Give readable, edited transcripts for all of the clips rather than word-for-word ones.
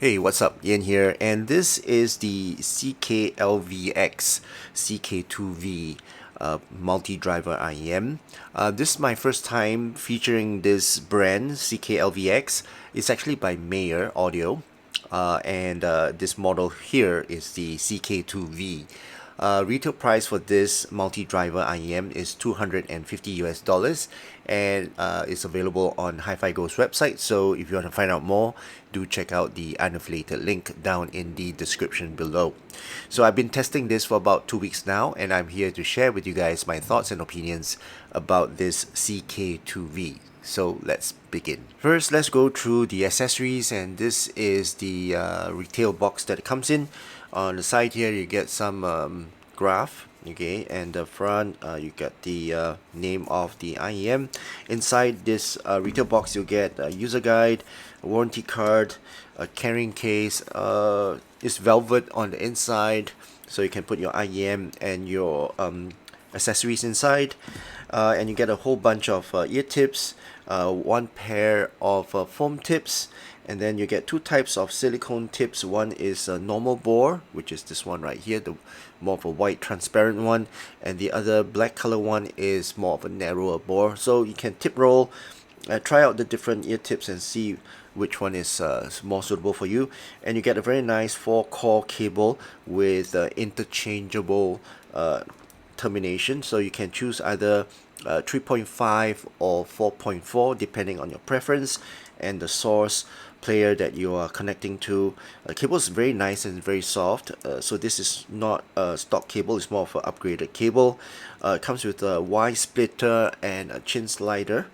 Hey, what's up? Ian here, and this is the CKLVX CK2V multi-driver IEM. This is my first time featuring this brand, CKLVX. It's actually by Mayer Audio, and this model here is the CK2V. Retail price for this multi-driver IEM is $250 and it's available on Hi-Fi Go's website. So if you want to find out more, do check out the unaffiliated link down in the description below. So I've been testing this for about 2 weeks now, and I'm here to share with you guys my thoughts and opinions about this CK2V. So let's begin. First, let's go through the accessories, and this is the retail box that it comes in. On the side here, you get some graph, okay, and the front you get the name of the IEM. Inside this retail box, you get a user guide, a warranty card, a carrying case. It's velvet on the inside, so you can put your IEM and your accessories inside, and you get a whole bunch of ear tips, one pair of foam tips, and then you get two types of silicone tips. One is a normal bore, which is this one right here, the more of a white transparent one, and the other black color one is more of a narrower bore. So you can tip roll, try out the different ear tips and see which one is more suitable for you. And you get a very nice 4-core cable with interchangeable termination, so you can choose either 3.5 or 4.4 depending on your preference and the source player that you are connecting to. Cable is very nice and very soft, so this is not a stock cable, it's more of an upgraded cable. It comes with a Y splitter and a chin slider,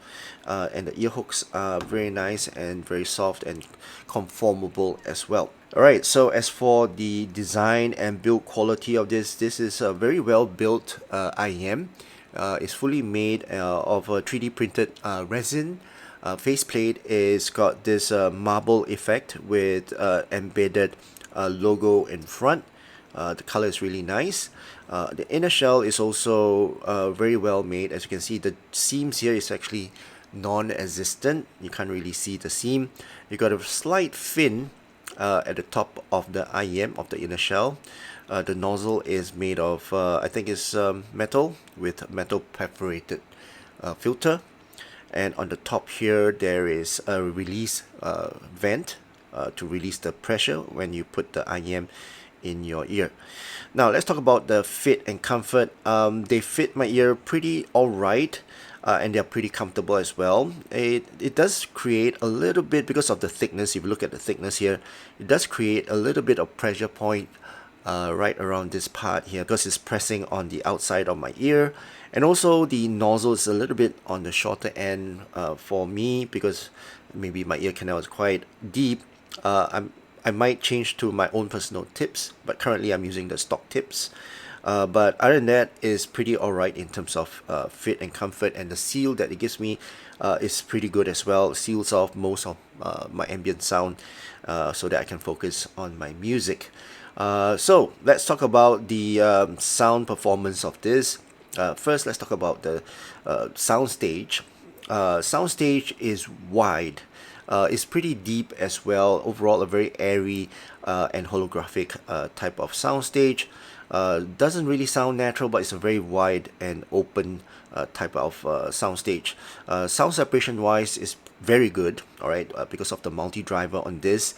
and the ear hooks are very nice and very soft and conformable as well. Alright, so as for the design and build quality of this is a very well built IEM. It's fully made of a 3D printed resin. Faceplate is got this marble effect with embedded logo in front. The color is really nice. The inner shell is also very well made. As you can see, the seams here is actually non-existent. You can't really see the seam. You got a slight fin at the top of the IEM of the inner shell. The nozzle is made of I think it's metal with metal perforated filter, and on the top here there is a release vent to release the pressure when you put the IEM in your ear. Now let's talk about the fit and comfort. They fit my ear pretty alright, and they're pretty comfortable as well. It does create a little bit, because of the thickness, if you look at the thickness here, it does create a little bit of pressure point right around this part here, because it's pressing on the outside of my ear. And also the nozzle is a little bit on the shorter end for me, because maybe my ear canal is quite deep. I might change to my own personal tips, but currently I'm using the stock tips. But other than that, is pretty alright in terms of fit and comfort, and the seal that it gives me is pretty good as well. It seals off most of my ambient sound so that I can focus on my music. So let's talk about the sound performance of this. First, let's talk about the soundstage. Soundstage is wide. It's pretty deep as well. Overall, a very airy and holographic type of soundstage. Doesn't really sound natural, but it's a very wide and open type of soundstage. Sound separation wise is very good, alright, because of the multi-driver on this.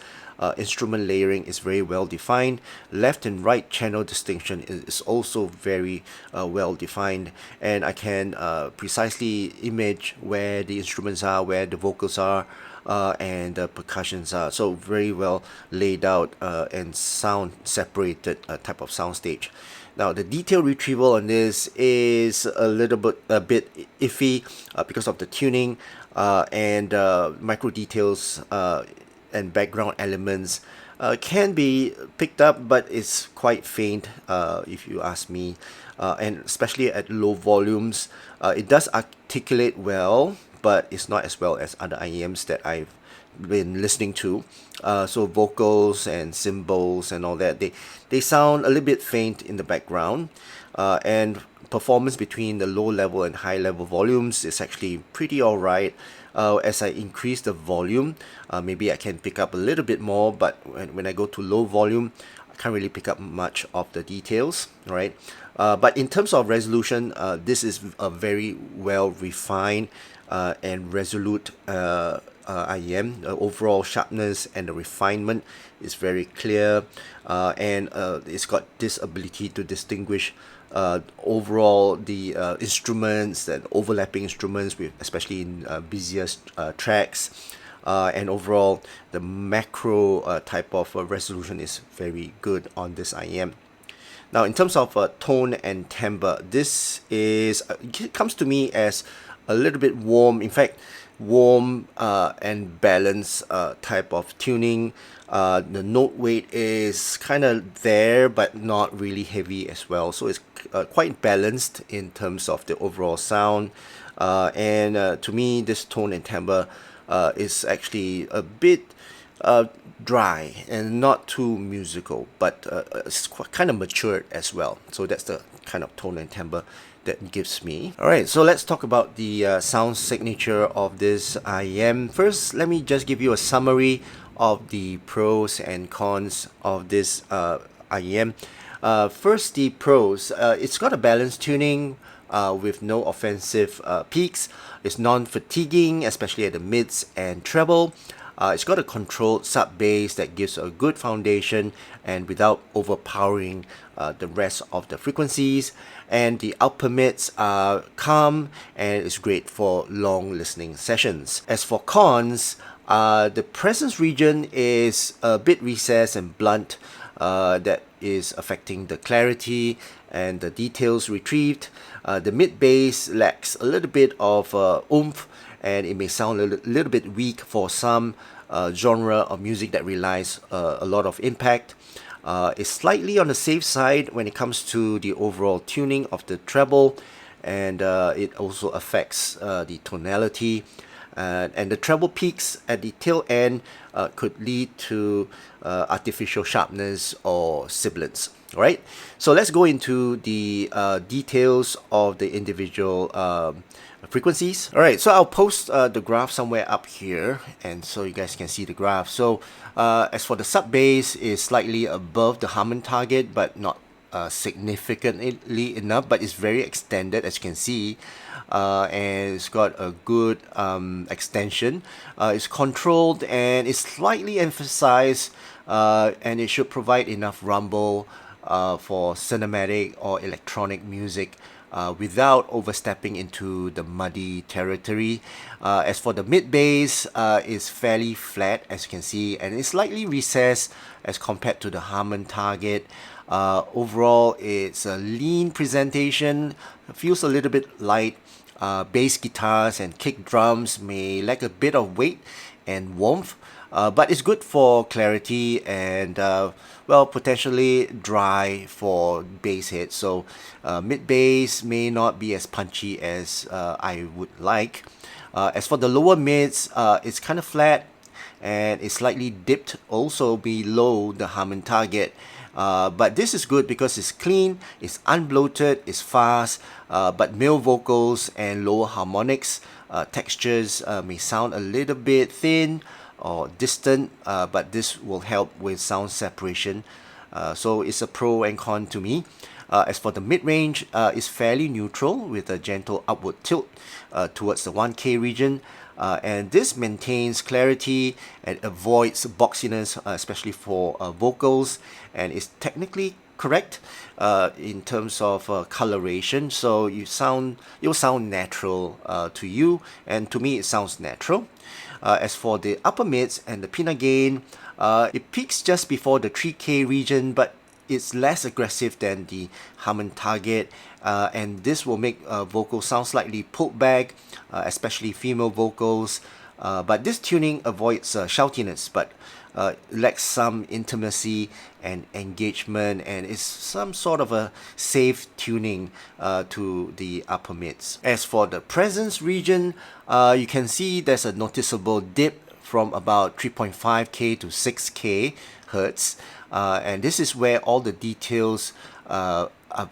Instrument layering is very well defined. Left and right channel distinction is also very well defined, and I can precisely image where the instruments are, where the vocals are, and the percussions are. So very well laid out and sound separated type of soundstage. Now the detail retrieval on this is a bit iffy because of the tuning and micro details and background elements can be picked up, but it's quite faint if you ask me, and especially at low volumes. It does articulate well, but it's not as well as other IEMs that I've been listening to. So vocals and cymbals and all that, they sound a little bit faint in the background, and performance between the low level and high level volumes is actually pretty alright. As I increase the volume, maybe I can pick up a little bit more, but when I go to low volume, I can't really pick up much of the details, right? But in terms of resolution, this is a very well refined and resolute IEM. The overall sharpness and the refinement is very clear, and it's got this ability to distinguish overall the instruments and overlapping instruments, with especially in busier tracks. And overall, the macro type of resolution is very good on this IEM. Now, in terms of tone and timbre, this is it comes to me as a little bit warm. In fact, warm and balanced type of tuning. The note weight is kind of there, but not really heavy as well. So it's quite balanced in terms of the overall sound. And to me, this tone and timbre is actually a bit dry and not too musical, but it's kind of matured as well. So that's the kind of tone and timbre that gives me. Alright, so let's talk about the sound signature of this IEM. First, let me just give you a summary of the pros and cons of this IEM. First, the pros. It's got a balanced tuning with no offensive peaks. It's non-fatiguing, especially at the mids and treble. It's got a controlled sub bass that gives a good foundation and without overpowering the rest of the frequencies. And the upper mids are calm and it's great for long listening sessions. As for cons, the presence region is a bit recessed and blunt. That is affecting the clarity and the details retrieved. The mid bass lacks a little bit of oomph, and it may sound a little bit weak for some genre of music that relies a lot of impact. It's slightly on the safe side when it comes to the overall tuning of the treble, and it also affects the tonality. And the treble peaks at the tail end could lead to artificial sharpness or sibilance. All right, so let's go into the details of the individual frequencies. All right, so I'll post the graph somewhere up here, and so you guys can see the graph. So as for the sub bass, is slightly above the Harman target, but not significantly enough, but it's very extended, as you can see. And it's got a good extension. It's controlled and it's slightly emphasized, and it should provide enough rumble for cinematic or electronic music without overstepping into the muddy territory. As for the mid bass, it's fairly flat, as you can see, and it's slightly recessed as compared to the Harman target. Overall, it's a lean presentation, feels a little bit light. Bass guitars and kick drums may lack a bit of weight and warmth, but it's good for clarity and well, potentially dry for bass hits. So mid bass may not be as punchy as I would like. As for the lower mids, it's kind of flat and it's slightly dipped also below the Harman target. But this is good because it's clean, it's unbloated, it's fast, but male vocals and lower harmonics textures may sound a little bit thin or distant, but this will help with sound separation. So it's a pro and con to me. As for the mid-range, it's fairly neutral with a gentle upward tilt towards the 1K region. And this maintains clarity and avoids boxiness, especially for vocals, and is technically correct in terms of coloration. So it'll sound natural to you, and to me it sounds natural. As for the upper mids and the peanut gain, it peaks just before the 3K region, but it's less aggressive than the Harman target, and this will make vocals sound slightly pulled back, especially female vocals. But this tuning avoids shoutiness, but lacks some intimacy and engagement, and is some sort of a safe tuning to the upper mids. As for the presence region, you can see there's a noticeable dip from about 3.5K to 6K hertz, and this is where all the details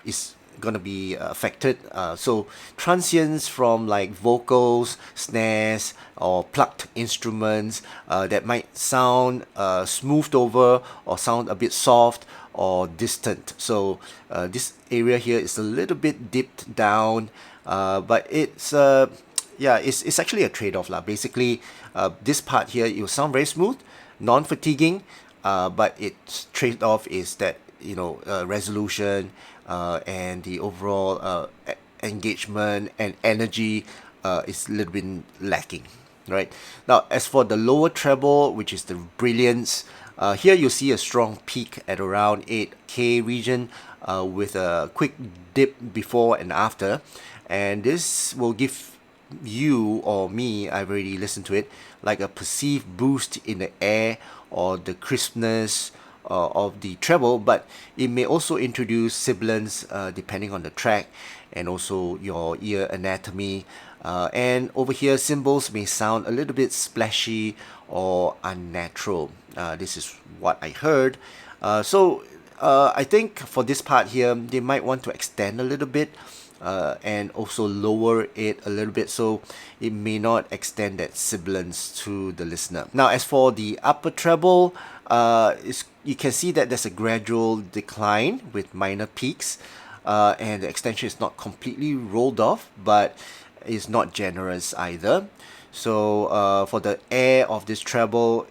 is gonna be affected. So transients from like vocals, snares, or plucked instruments that might sound smoothed over or sound a bit soft or distant. So this area here is a little bit dipped down, but it's actually a trade-off lah. Basically, this part here, it will sound very smooth, non-fatiguing, but its trade-off is that, you know, resolution and the overall engagement and energy is a little bit lacking, right? Now, as for the lower treble, which is the brilliance, here you see a strong peak at around 8K region with a quick dip before and after, and this will give you or me, I've already listened to it, like a perceived boost in the air or the crispness of the treble, but it may also introduce sibilance depending on the track and also your ear anatomy. And over here, cymbals may sound a little bit splashy or unnatural. This is what I heard. So I think for this part here, they might want to extend a little bit and also lower it a little bit so it may not extend that sibilance to the listener. Now, as for the upper treble, you can see that there's a gradual decline with minor peaks, and the extension is not completely rolled off, but it's not generous either. So for the air of this treble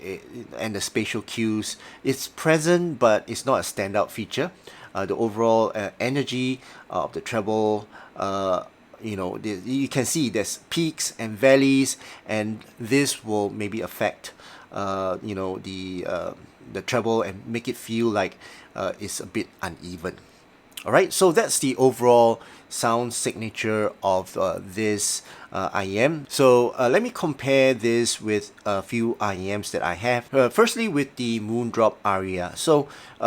and the spatial cues, it's present, but it's not a standout feature. The overall energy of the treble, you can see there's peaks and valleys, and this will maybe affect, the treble and make it feel like it's a bit uneven. Alright, so that's the overall sound signature of this IEM. So let me compare this with a few IEMs that I have. Firstly, with the Moondrop Aria. So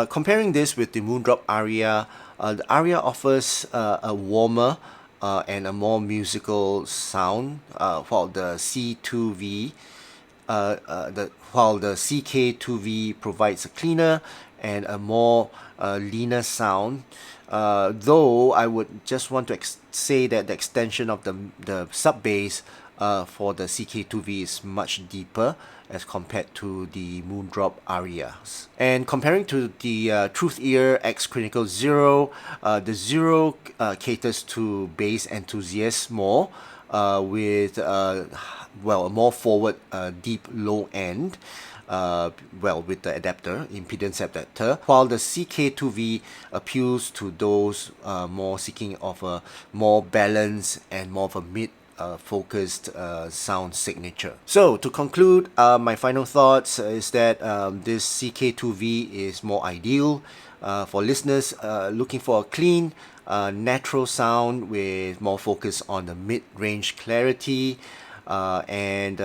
comparing this with the Moondrop Aria, the Aria offers a warmer and a more musical sound, while the C2V while the CK2V provides a cleaner and a more leaner sound. Though I would just want to say that the extension of the sub bass for the CK2V is much deeper as compared to the Moondrop Arias. And comparing to the Truth Ear X Critical Zero, the Zero caters to bass enthusiasts more with a more forward deep low end. With the adapter, impedance adapter, while the CK2V appeals to those more seeking of a more balanced and more of a mid focused sound signature. So to conclude, my final thoughts is that this CK2V is more ideal for listeners looking for a clean, natural sound with more focus on the mid-range clarity, and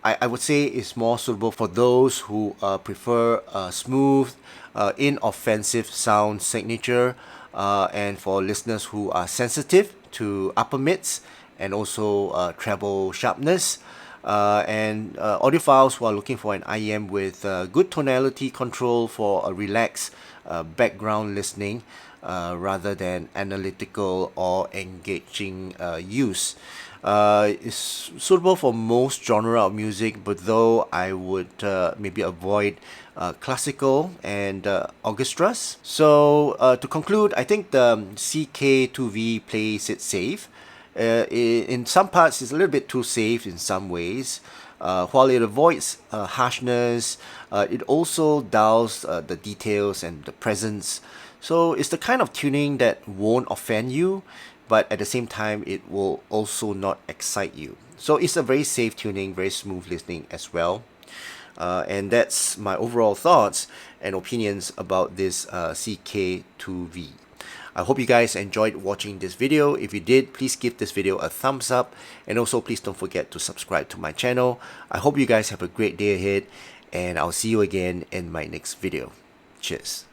I would say it's more suitable for those who prefer a smooth, inoffensive sound signature, and for listeners who are sensitive to upper mids and also treble sharpness, and audiophiles who are looking for an IEM with good tonality control for a relaxed background listening rather than analytical or engaging use. It's suitable for most genre of music, but though I would maybe avoid classical and orchestras. So to conclude, I think the CK2V plays it safe. In some parts, it's a little bit too safe in some ways. While it avoids harshness, it also dulls the details and the presence. So it's the kind of tuning that won't offend you, but at the same time, it will also not excite you. So it's a very safe tuning, very smooth listening as well. And that's my overall thoughts and opinions about this CK2V. I hope you guys enjoyed watching this video. If you did, please give this video a thumbs up, and also please don't forget to subscribe to my channel. I hope you guys have a great day ahead, and I'll see you again in my next video. Cheers.